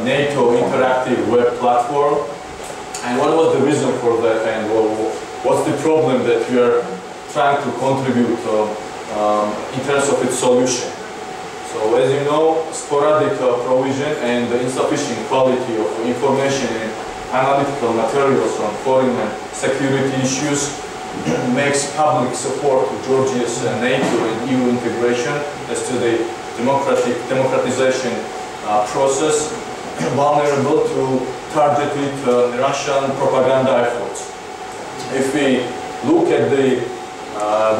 NATO interactive web platform. And what was the reason for that, and what's the problem that we are trying to contribute in terms of its solution? So as you know, sporadic provision and the insufficient quality of information and analytical materials on foreign and security issues makes public support to Georgia's NATO and EU integration as to the democratization process vulnerable to targeted Russian propaganda efforts. If we look at the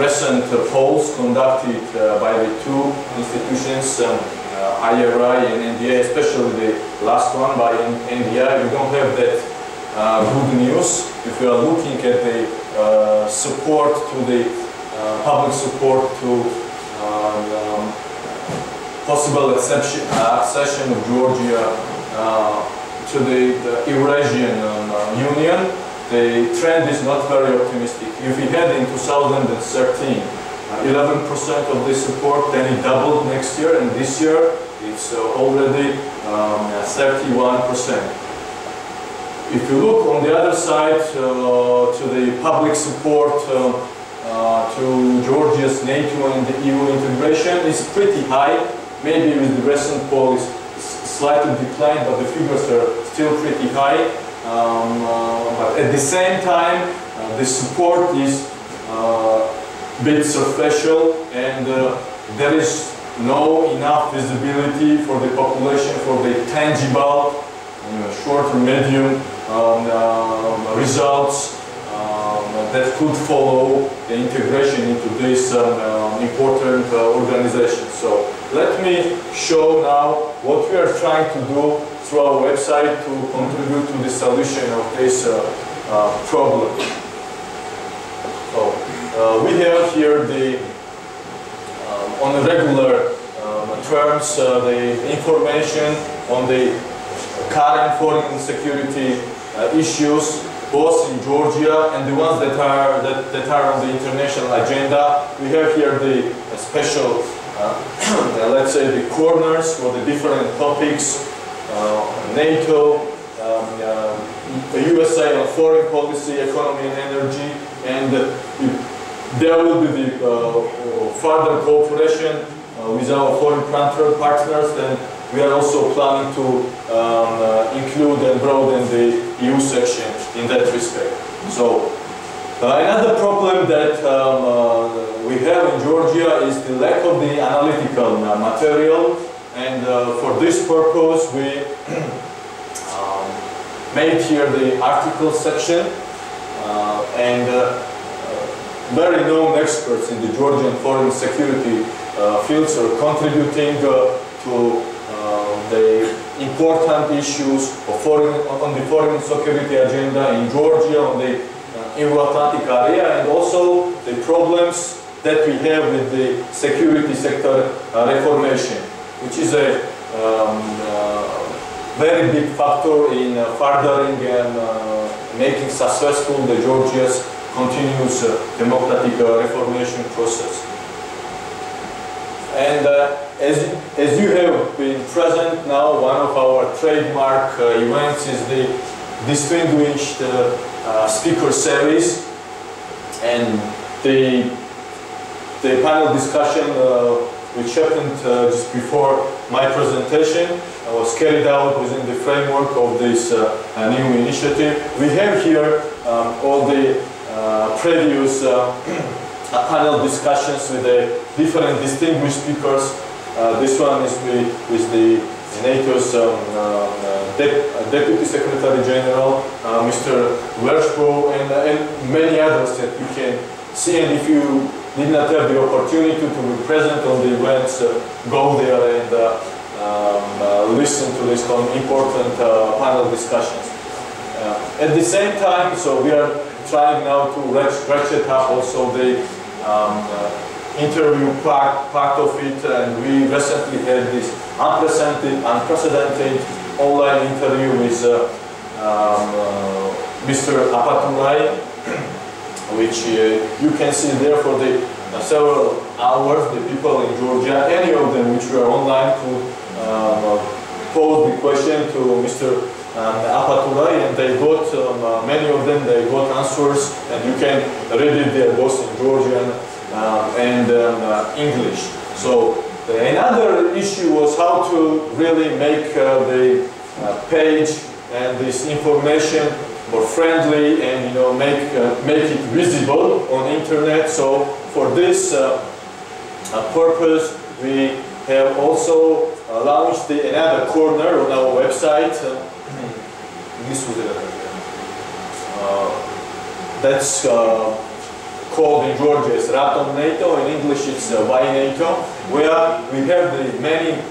recent polls conducted by the two institutions, IRI and NDI, especially the last one by NDI, we don't have that good news. If we are looking at the support to the public support to possible accession of Georgia to the Eurasian Union, the trend is not very optimistic. If we had in 2013 11% of the support, then it doubled next year, and this year it's already 31%. If you look on the other side to the public support to Georgia's NATO and the EU integration, it's pretty high. Maybe with the recent poll is slightly declined, but the figures are still pretty high. But at the same time, the support is a bit superficial, and there is no enough visibility for the population for the tangible, short or medium results that could follow the integration into this important organization. So let me show now what we are trying to do through our website to contribute to the solution of this problem. So we have here the on a regular terms the information on the current foreign security issues, both in Georgia and the ones that are on the international agenda. We have here the special, let's say, the corners for the different topics: NATO, the USA on foreign policy, economy and energy, and there will be the further cooperation with our foreign partners. Then we are also planning to include and broaden the EU section in that respect. So another problem that we have in Georgia is the lack of the analytical material, and for this purpose we made here the article section, and very known experts in the Georgian foreign security fields are contributing to the important issues of on the foreign security agenda in Georgia, on the Euro-Atlantic area, and also the problems that we have with the security sector reformation, which is a very big factor in furthering and making successful the Georgia's continuous democratic reformation process. And as you have been present now, one of our trademark events is the Distinguished Speaker Series, and the panel discussion which happened just before my presentation was carried out within the framework of this new initiative. We have here all the previous panel discussions with the different distinguished speakers. This one is with the NATO's Deputy Secretary General, Mr. Vershbo, and many others that you can see. And if you did not have the opportunity to be present on the events, go there and listen to these important panel discussions. At the same time, so we are trying now to ratchet up also the interview part of it, and we recently had this unprecedented online interview with Mr. Apatulai, which you can see there for the several hours. The people in Georgia, any of them which were online, could posed the question to Mr. Apatulai, and they got, many of them, they got answers, and you can read it there both in Georgian and English. So another issue was how to really make the page and this information more friendly and make it visible on internet. So for this purpose, we have also launched another corner on our website. This was that's called in Georgia as Ratom NATO. In English, it's Why NATO, where we have the many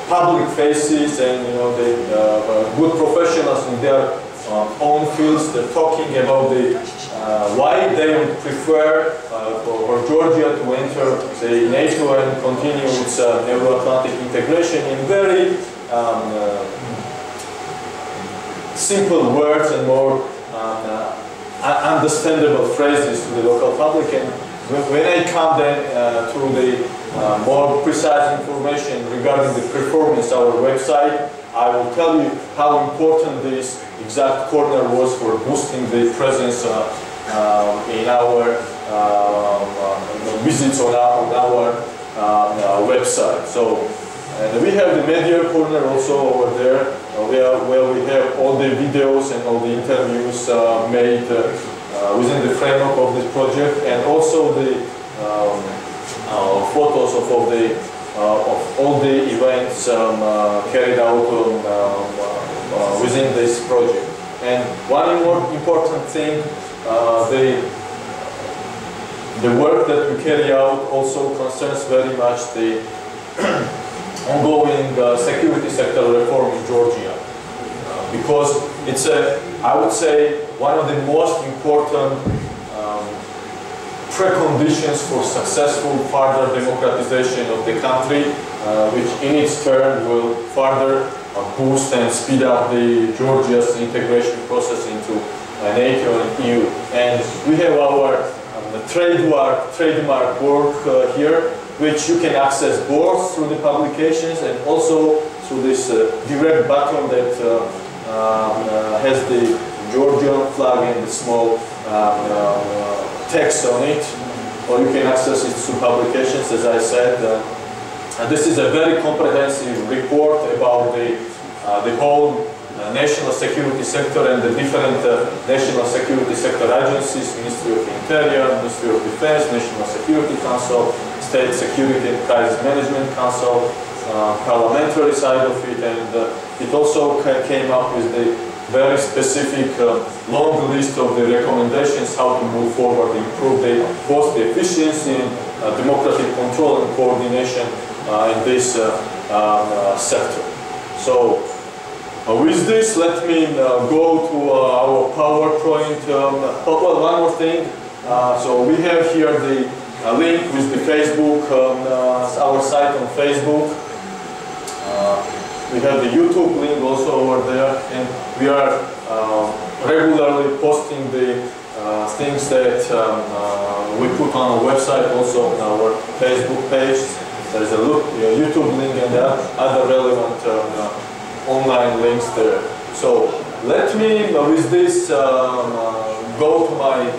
public faces and the good professionals in their own fields. They're talking about the why they would prefer for Georgia to enter, say, NATO and continue its Euro-Atlantic integration in very simple words and more understandable phrases to the local public. And when I come then to the more precise information regarding the performance of our website, I will tell you how important this exact corner was for boosting the presence in our visits on our website. So, and we have the media corner also over there, where we have all the videos and all the interviews made within the framework of this project, and also the photos of all the events carried out within this project. And one more important thing, the work that we carry out also concerns very much the ongoing security sector reform in Georgia, because it's I would say, one of the most important preconditions for successful further democratization of the country, which in its turn will further boost and speed up the Georgia's integration process into NATO and EU. And we have our trademark work here, which you can access both through the publications and also through this direct button that has the Georgian flag and the small text on it, or you can access it through publications, as I said. And this is a very comprehensive report about the whole national security sector and the different national security sector agencies: Ministry of Interior, Ministry of Defense, National Security Council, State Security and Crisis Management Council, parliamentary side of it, and it also came up with the very specific long list of the recommendations how to move forward, improve both the efficiency and democratic control and coordination in this sector. So with this, let me go to our PowerPoint. Well, one more thing. So we have here the link with the Facebook, our site on Facebook. We have the YouTube link also over there, and we are regularly posting the things that we put on our website, also on our Facebook page. There's a YouTube link and other relevant online links there. So let me, with this, go to my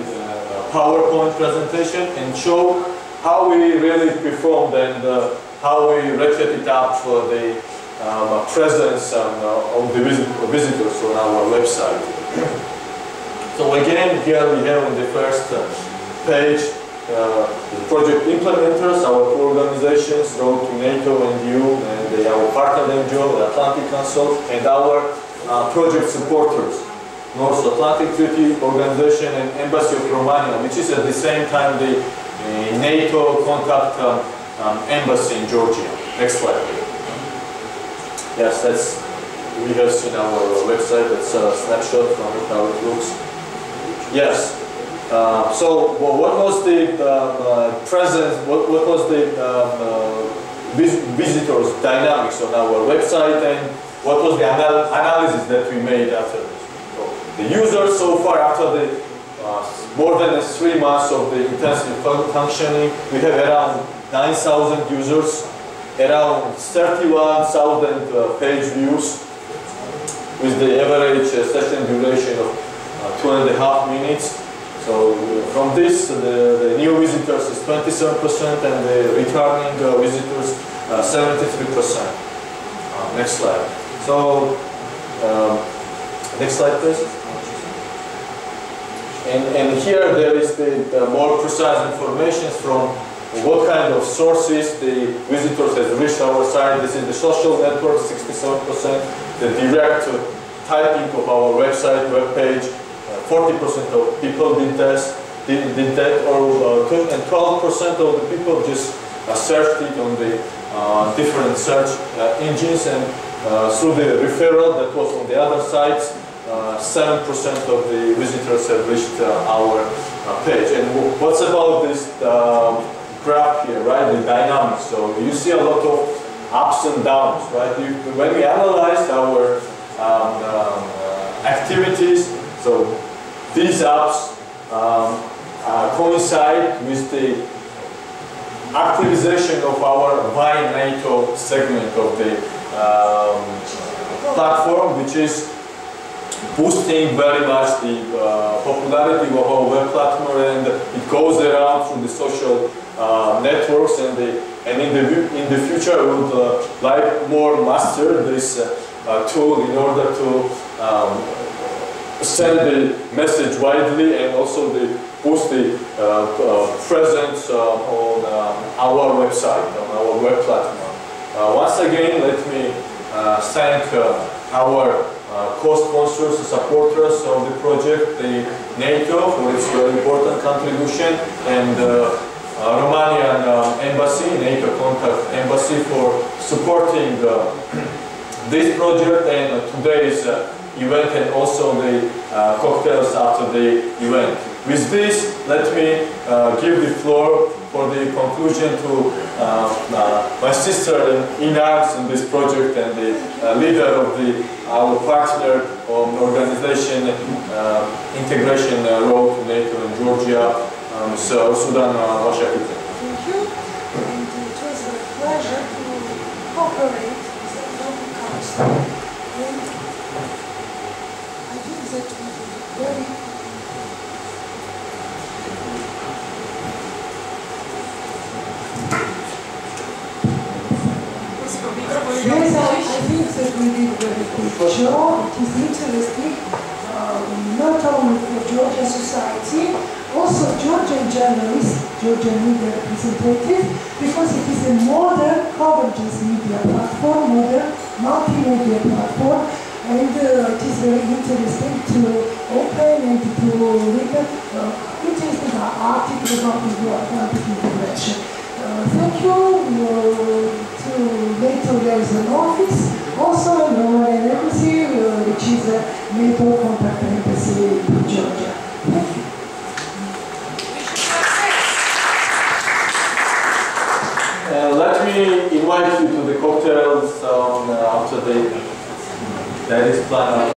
PowerPoint presentation and show how we really performed and how we rated it up for the presence of the visitors on our website. So again, here we have on the first page the project implementers, our organizations, Road to NATO and EU, and our partner NGO, the Atlantic Council, and our project supporters, North Atlantic Treaty Organization and Embassy of Romania, which is at the same time the NATO contact embassy in Georgia. Next slide, please. Yes, we have seen our website. That's a snapshot from how it looks. Yes. So what was the presence? What was the visitors dynamics on our website, and what was the analysis that we made after this? So the users so far, after the more than 3 months of the intensive functioning, we have around 9,000 users around 31,000 page views, with the average session duration of 2.5 minutes. So from this, the new visitors is 27% and the returning visitors 73%. Next slide. So next slide, please. And here there is the more precise information from what kind of sources the visitors have reached our site. This is the social network, 67%, the direct typing of our website, web page, 40% of people did that, and 12% of the people just searched it on the different search engines, and through the referral that was on the other sites, 7% of the visitors have reached our page. And what's about this graph here, right? The dynamics. So you see a lot of ups and downs, right? When we analyze our activities, so these ups coincide with the activization of our Buy NATO segment of the platform, which is boosting very much the popularity of our web platform, and it goes around through the social networks, and in the future we would like more master this tool in order to send the message widely, and also boost the presence on our website, on our web platform. Once again, let me thank our co-sponsors and supporters of the project, the NATO for its very important contribution, and Romanian Embassy, NATO Contact Embassy, for supporting this project and today's event, and also the cocktails after the event. With this, let me give the floor for the conclusion to my sister in arms in this project and the leader of our partner on organization integration road to NATO in Georgia, Ms. Sudan Vashakitin. Thank you. And it was a pleasure to cooperate with the Global Council. And I think that we did very Yes, I think that we did a very good job. It is interesting, not only for Georgian society, also Georgian journalists, Georgian media representatives, because it is a modern convergence media platform, modern multimedia platform, and it is very interesting to open and to read interesting articles about the Atlantic integration. Thank you to NATO. There is an office, also a Romanian embassy, which is a NATO Contact Embassy in Georgia. Thank you. Let me invite you to the cocktails after that is planned.